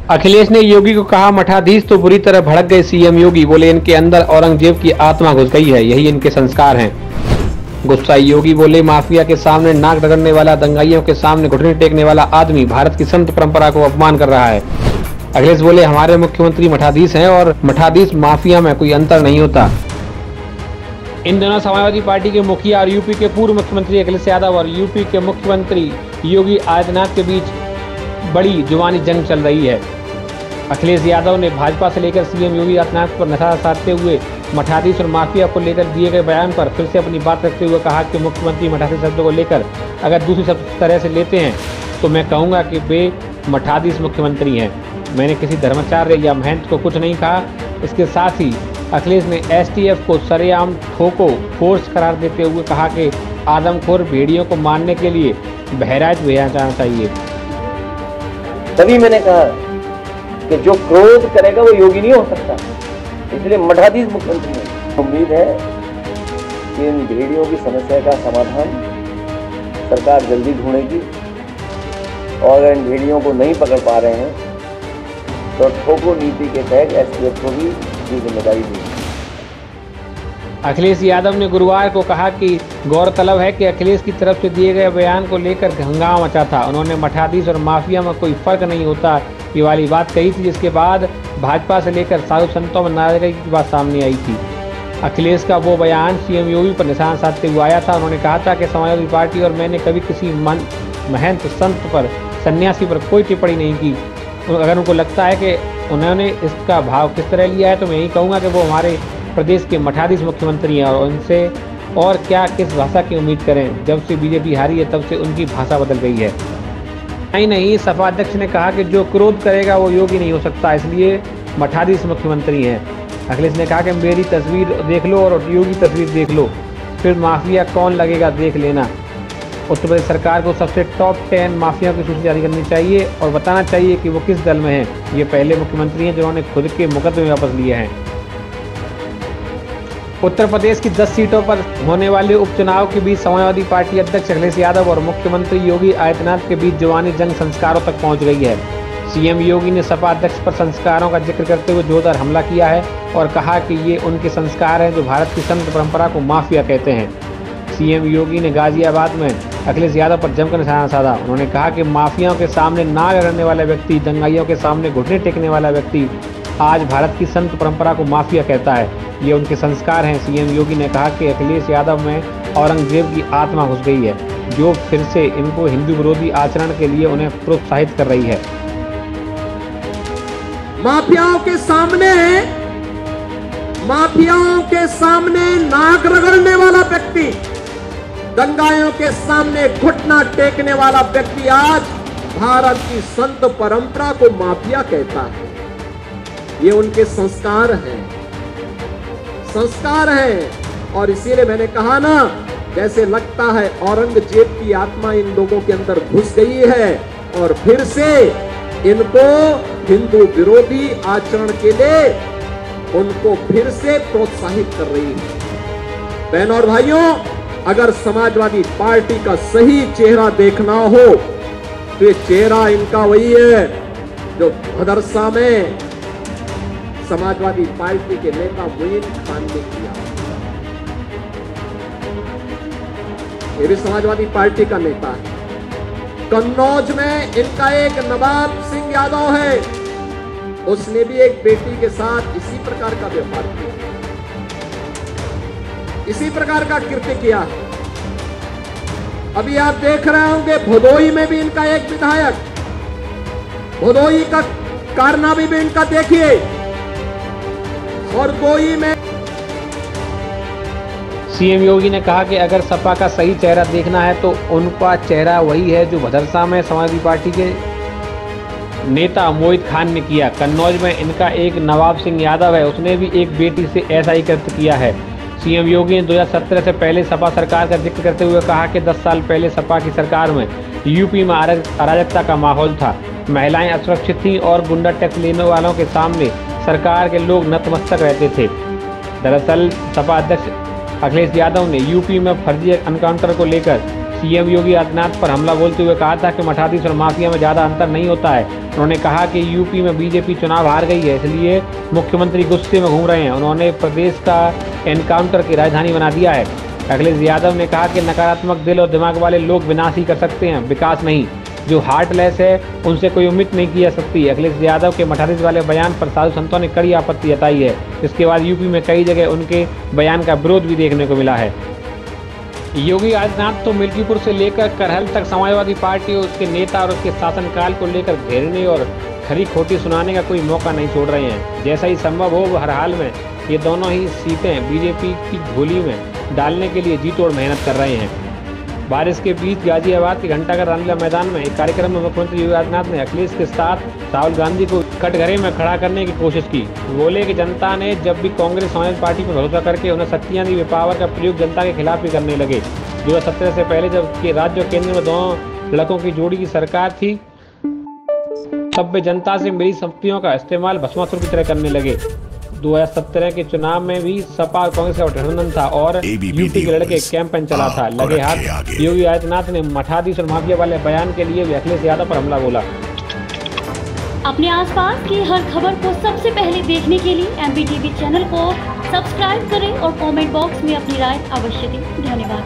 अखिलेश ने योगी को कहा मठाधीश तो बुरी तरह भड़क गए। सीएम योगी बोले इनके अंदर औरंगजेब की आत्मा घुस गई है, यही इनके संस्कार हैं। गुस्साई योगी बोले माफिया के सामने नाक रगड़ने वाला, दंगाइयों के सामने घुटने टेकने वाला आदमी भारत की संत परंपरा को अपमान कर रहा है। अखिलेश बोले हमारे मुख्यमंत्री मठाधीश हैं और मठाधीश माफिया में कोई अंतर नहीं होता। इन दोनों समाजवादी पार्टी के मुखिया और यूपी के पूर्व मुख्यमंत्री अखिलेश यादव और यूपी के मुख्यमंत्री योगी आदित्यनाथ के बीच बड़ी जुबानी जंग चल रही है। अखिलेश यादव ने भाजपा से लेकर सीएम योगी आदित्यनाथ पर निशाना साधते हुए मठाधीश और माफिया को लेकर दिए गए बयान पर फिर से अपनी बात रखते हुए कहा कि मुख्यमंत्री मठाधीश शब्द को लेकर अगर दूसरी तरह से लेते हैं तो मैं कहूँगा कि वे मठाधीश मुख्यमंत्री हैं। मैंने किसी धर्माचार्य या महंत को कुछ नहीं कहा। इसके साथ ही अखिलेश ने एसटीएफ को सरेआम ठोको फोर्स करार देते हुए कहा कि आदमखोर भेड़ियों को मारने के लिए बहराइच भेजा जाना चाहिए। तभी मैंने कहा कि जो क्रोध करेगा वो योगी नहीं हो सकता, इसलिए मठाधीश मुख्यमंत्री है। उम्मीद है कि इन भेड़ियों की समस्या का समाधान सरकार जल्दी ढूंढेगी और अगर इन भेड़ियों को नहीं पकड़ पा रहे हैं तो ठोको नीति के तहत एसटीएफ को भी जिम्मेदारी दी। अखिलेश यादव ने गुरुवार को कहा कि गौरतलब है कि अखिलेश की तरफ से दिए गए बयान को लेकर हंगामा मचा था। उन्होंने मठाधीश और माफिया में कोई फर्क नहीं होता ये वाली बात कही थी, जिसके बाद भाजपा से लेकर साधु संतों में नाराजगी की बात सामने आई थी। अखिलेश का वो बयान सीएम योगी पर निशाना साधते हुए आया था। उन्होंने कहा था कि समाजवादी पार्टी और मैंने कभी किसी महंत संत पर, सन्यासी पर कोई टिप्पणी नहीं की। अगर उनको लगता है कि उन्होंने इसका भाव किस तरह लिया है तो मैं यही कहूँगा कि वो हमारे प्रदेश के मठाधीश मुख्यमंत्री हैं और उनसे और क्या किस भाषा की उम्मीद करें। जब से बीजेपी हारी है तब से उनकी भाषा बदल गई है। नहीं, सपा अध्यक्ष ने कहा कि जो क्रोध करेगा वो योगी नहीं हो सकता, इसलिए मठाधीश मुख्यमंत्री हैं। अखिलेश ने कहा कि मेरी तस्वीर देख लो और योगी तस्वीर देख लो, फिर माफिया कौन लगेगा देख लेना। उत्तर प्रदेश सरकार को सबसे टॉप 10 माफिया की सूची जारी करनी चाहिए और बताना चाहिए कि वो किस दल में हैं। ये पहले मुख्यमंत्री हैं जिन्होंने खुद के मुकदमे वापस लिए हैं। उत्तर प्रदेश की 10 सीटों पर होने वाले उपचुनाव के बीच समाजवादी पार्टी अध्यक्ष अखिलेश यादव और मुख्यमंत्री योगी आदित्यनाथ के बीच जुबानी जंग संस्कारों तक पहुंच गई है। सीएम योगी ने सपा अध्यक्ष पर संस्कारों का जिक्र करते हुए जोरदार हमला किया है और कहा कि ये उनके संस्कार हैं जो भारत की संत परंपरा को माफिया कहते हैं। सीएम योगी ने गाजियाबाद में अखिलेश यादव पर जमकर निशाना साधा। उन्होंने कहा कि माफियाओं के सामने नाक रगड़ने वाला व्यक्ति, दंगाइयों के सामने घुटने टेकने वाला व्यक्ति आज भारत की संत परंपरा को माफिया कहता है। ये उनके संस्कार हैं। सीएम योगी ने कहा कि अखिलेश यादव में औरंगजेब की आत्मा घुस गई है, जो फिर से इनको हिंदू विरोधी आचरण के लिए उन्हें प्रोत्साहित कर रही है। माफियाओं के सामने नाक रगड़ने वाला व्यक्ति, दंगाइयों के सामने घुटना टेकने वाला व्यक्ति आज भारत की संत परंपरा को माफिया कहता है। ये उनके संस्कार हैं और इसीलिए मैंने कहा ना, जैसे लगता है औरंगजेब की आत्मा इन लोगों के अंदर घुस गई है और फिर से इनको हिंदू विरोधी आचरण के लिए उनको फिर से प्रोत्साहित कर रही है। बहनों और भाइयों, अगर समाजवादी पार्टी का सही चेहरा देखना हो तो ये चेहरा इनका वही है जो मदरसा में समाजवादी पार्टी के नेता मोइन खान ने किया। ये भी समाजवादी पार्टी का नेता है। कन्नौज में इनका एक नवाब सिंह यादव है, उसने भी एक बेटी के साथ इसी प्रकार का व्यवहार किया, इसी प्रकार का कृत्य किया है। अभी आप देख रहे होंगे भदोही में भी इनका एक विधायक, भदोही का कारनामा भी इनका देखिए। और कोई में सीएम योगी ने कहा कि अगर सपा का सही चेहरा देखना है तो उनका चेहरा वही है जो भदरसा में समाजवादी पार्टी के नेता मोहित खान ने किया। कन्नौज में इनका एक नवाब सिंह यादव है, उसने भी एक बेटी से ऐसा ही कृत्य किया है। सीएम योगी ने 2017 से पहले सपा सरकार का जिक्र करते हुए कहा कि 10 साल पहले सपा की सरकार में यूपी में अराजकता का माहौल था, महिलाएं असुरक्षित थीं और गुंडा टैक्स लेने वालों के सामने सरकार के लोग नतमस्तक रहते थे। दरअसल सपा अध्यक्ष अखिलेश यादव ने यूपी में फर्जी एनकाउंटर को लेकर सीएम योगी आदित्यनाथ पर हमला बोलते हुए कहा था कि मठाधीश और माफिया में ज़्यादा अंतर नहीं होता है। उन्होंने कहा कि यूपी में बीजेपी चुनाव हार गई है, इसलिए मुख्यमंत्री गुस्से में घूम रहे हैं। उन्होंने प्रदेश का एनकाउंटर की राजधानी बना दिया है। अखिलेश यादव ने कहा कि नकारात्मक दिल और दिमाग वाले लोग विनाश ही कर सकते हैं, विकास नहीं। जो हार्टलेस है उनसे कोई उम्मीद नहीं की जा सकती। अखिलेश यादव के मठाधीश वाले बयान पर साधु संतों ने कड़ी आपत्ति जताई है। इसके बाद यूपी में कई जगह उनके बयान का विरोध भी देखने को मिला है। योगी आदित्यनाथ तो मिल्कीपुर से लेकर करहल तक समाजवादी पार्टी और उसके नेता और उसके शासनकाल को लेकर घेरने और खरी खोटी सुनाने का कोई मौका नहीं छोड़ रहे हैं। जैसा ही संभव हो हर हाल में ये दोनों ही सीटें बीजेपी की झोली में डालने के लिए जी तोड़ मेहनत कर रहे हैं। बारिश के बीच गाजियाबाद के घंटाघर रामलीला मैदान में एक कार्यक्रम में मुख्यमंत्री योगी आदित्यनाथ ने अखिलेश के साथ राहुल गांधी को कटघरे में खड़ा करने की कोशिश की। बोले कि जनता ने जब भी कांग्रेस समाजवादी पार्टी पर भरोसा करके उन्हें शक्तियां दी, वे पावर का प्रयोग जनता के खिलाफ ही करने लगे। 2017 से पहले जब राज्य और केंद्र में दोनों लड़कों की जोड़ी की सरकार थी, तब वे जनता से मिली शक्तियों का इस्तेमाल भस्मासुर की तरह करने लगे। 2017 के चुनाव में भी सपा और कांग्रेस का गठबंधन था और यूपी के लड़के कैंपेन चला था। लगे हाथ योगी आदित्यनाथ ने मठाधीश और माफिया वाले बयान के लिए भी अखिलेश यादव पर हमला बोला। अपने आसपास की हर खबर को सबसे पहले देखने के लिए MBTV चैनल को सब्सक्राइब करें और कमेंट बॉक्स में अपनी राय अवश्य दें। धन्यवाद।